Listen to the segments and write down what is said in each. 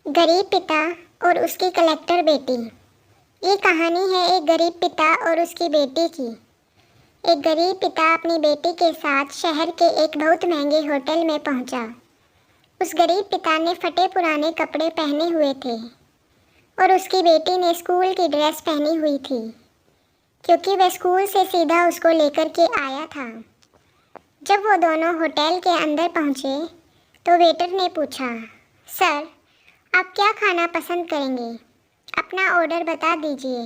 गरीब पिता और उसकी कलेक्टर बेटी। ये कहानी है एक गरीब पिता और उसकी बेटी की। एक गरीब पिता अपनी बेटी के साथ शहर के एक बहुत महंगे होटल में पहुंचा। उस गरीब पिता ने फटे पुराने कपड़े पहने हुए थे और उसकी बेटी ने स्कूल की ड्रेस पहनी हुई थी, क्योंकि वह स्कूल से सीधा उसको लेकर के आया था। जब वो दोनों होटल के अंदर पहुंचे तो वेटर ने पूछा, सर, आप क्या खाना पसंद करेंगे? अपना ऑर्डर बता दीजिए।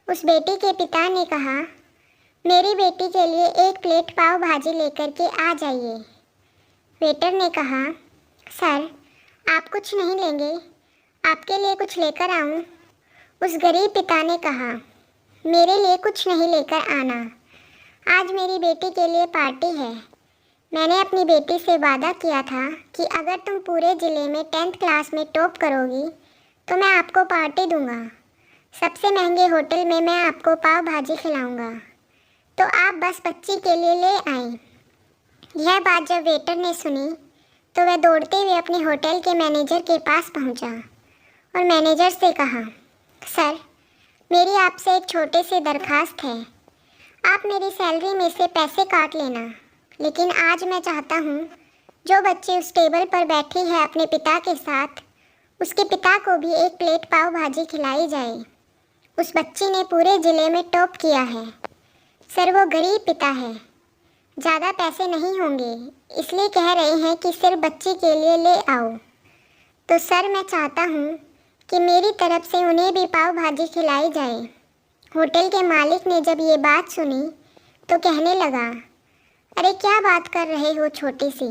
उस बेटी के पिता ने कहा, मेरी बेटी के लिए एक प्लेट पाव भाजी लेकर के आ जाइए। वेटर ने कहा, सर, आप कुछ नहीं लेंगे? आपके लिए कुछ लेकर आऊं? उस गरीब पिता ने कहा, मेरे लिए कुछ नहीं लेकर आना। आज मेरी बेटी के लिए पार्टी है। मैंने अपनी बेटी से वादा किया था कि अगर तुम पूरे ज़िले में 10th क्लास में टॉप करोगी तो मैं आपको पार्टी दूंगा। सबसे महंगे होटल में मैं आपको पाव भाजी खिलाऊंगा, तो आप बस बच्ची के लिए ले आएं। यह बात जब वेटर ने सुनी तो वह दौड़ते हुए अपने होटल के मैनेजर के पास पहुंचा और मैनेजर से कहा, सर, मेरी आपसे एक छोटी सी दरख्वास्त है। आप मेरी सैलरी में से पैसे काट लेना, लेकिन आज मैं चाहता हूँ जो बच्ची उस टेबल पर बैठी है अपने पिता के साथ, उसके पिता को भी एक प्लेट पाव भाजी खिलाई जाए। उस बच्ची ने पूरे ज़िले में टॉप किया है। सर, वो गरीब पिता है, ज़्यादा पैसे नहीं होंगे, इसलिए कह रहे हैं कि सिर्फ बच्ची के लिए ले आओ। तो सर, मैं चाहता हूँ कि मेरी तरफ से उन्हें भी पाव भाजी खिलाई जाए। होटल के मालिक ने जब ये बात सुनी तो कहने लगा, अरे क्या बात कर रहे हो छोटी सी,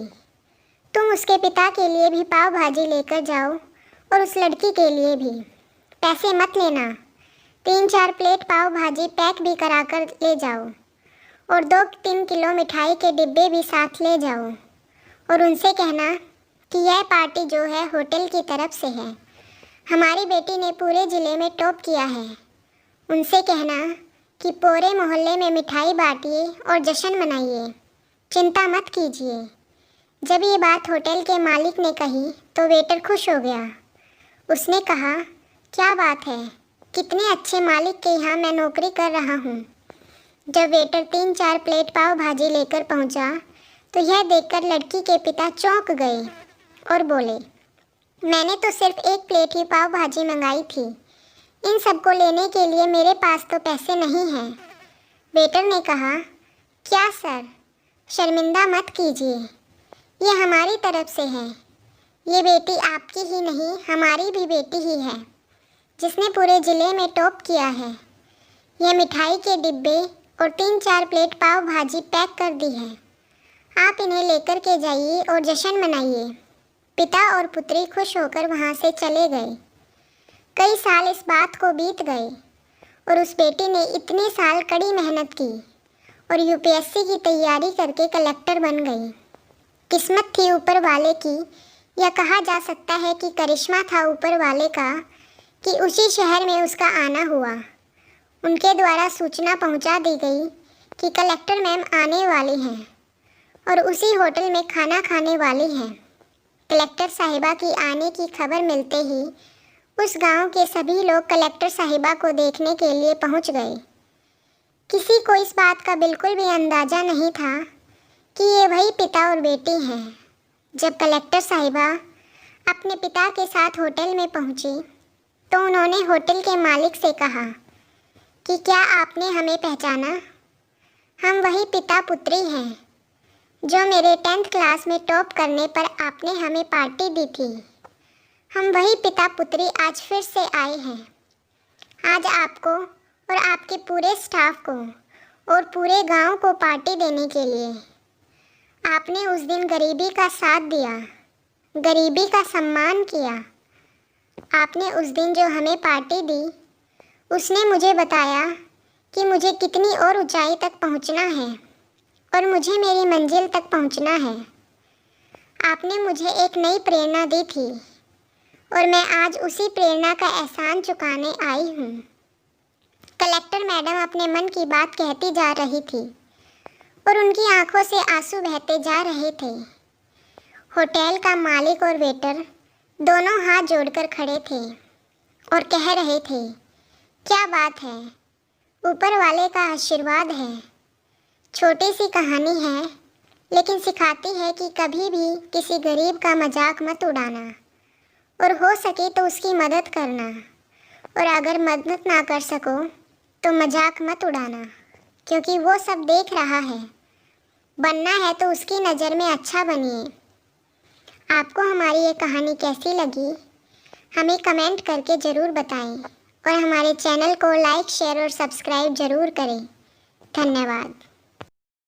तुम उसके पिता के लिए भी पाव भाजी लेकर जाओ और उस लड़की के लिए भी। पैसे मत लेना, 3-4 प्लेट पाव भाजी पैक भी करा कर ले जाओ और 2-3 किलो मिठाई के डिब्बे भी साथ ले जाओ और उनसे कहना कि यह पार्टी जो है होटल की तरफ से है। हमारी बेटी ने पूरे ज़िले में टॉप किया है। उनसे कहना कि पूरे मोहल्ले में मिठाई बांटिए और जश्न मनाइए, चिंता मत कीजिए। जब ये बात होटल के मालिक ने कही तो वेटर खुश हो गया। उसने कहा, क्या बात है, कितने अच्छे मालिक के यहाँ मैं नौकरी कर रहा हूँ। जब वेटर 3-4 प्लेट पाव भाजी लेकर पहुँचा तो यह देखकर लड़की के पिता चौंक गए और बोले, मैंने तो सिर्फ एक प्लेट ही पाव भाजी मंगाई थी, इन सबको लेने के लिए मेरे पास तो पैसे नहीं हैं। वेटर ने कहा, क्या सर, शर्मिंदा मत कीजिए, ये हमारी तरफ से है। ये बेटी आपकी ही नहीं, हमारी भी बेटी ही है, जिसने पूरे ज़िले में टॉप किया है। यह मिठाई के डिब्बे और 3-4 प्लेट पाव भाजी पैक कर दी है। आप इन्हें लेकर के जाइए और जश्न मनाइए। पिता और पुत्री खुश होकर वहाँ से चले गए। कई साल इस बात को बीत गए और उस बेटी ने इतने साल कड़ी मेहनत की और यूपीएससी की तैयारी करके कलेक्टर बन गई। किस्मत थी ऊपर वाले की, या कहा जा सकता है कि करिश्मा था ऊपर वाले का कि उसी शहर में उसका आना हुआ। उनके द्वारा सूचना पहुंचा दी गई कि कलेक्टर मैम आने वाली हैं और उसी होटल में खाना खाने वाली हैं। कलेक्टर साहिबा की आने की खबर मिलते ही उस गांव के सभी लोग कलेक्टर साहिबा को देखने के लिए पहुंच गए। किसी को इस बात का बिल्कुल भी अंदाज़ा नहीं था कि ये वही पिता और बेटी हैं। जब कलेक्टर साहिबा अपने पिता के साथ होटल में पहुंची तो उन्होंने होटल के मालिक से कहा कि क्या आपने हमें पहचाना? हम वही पिता पुत्री हैं जो मेरे 10th क्लास में टॉप करने पर आपने हमें पार्टी दी थी। हम वही पिता पुत्री आज फिर से आए हैं। आज आपको और आपके पूरे स्टाफ को और पूरे गांव को पार्टी देने के लिए। आपने उस दिन गरीबी का साथ दिया, गरीबी का सम्मान किया। आपने उस दिन जो हमें पार्टी दी, उसने मुझे बताया कि मुझे कितनी और ऊंचाई तक पहुंचना है और मुझे मेरी मंजिल तक पहुंचना है। आपने मुझे एक नई प्रेरणा दी थी और मैं आज उसी प्रेरणा का एहसान चुकाने आई हूँ। कलेक्टर मैडम अपने मन की बात कहती जा रही थी और उनकी आंखों से आंसू बहते जा रहे थे। होटल का मालिक और वेटर दोनों हाथ जोड़कर खड़े थे और कह रहे थे, क्या बात है, ऊपर वाले का आशीर्वाद है। छोटी सी कहानी है, लेकिन सिखाती है कि कभी भी किसी गरीब का मजाक मत उड़ाना और हो सके तो उसकी मदद करना, और अगर मदद ना कर सको तो मजाक मत उड़ाना, क्योंकि वो सब देख रहा है। बनना है तो उसकी नज़र में अच्छा बनिए। आपको हमारी ये कहानी कैसी लगी, हमें कमेंट करके ज़रूर बताएं और हमारे चैनल को लाइक, शेयर और सब्सक्राइब ज़रूर करें। धन्यवाद।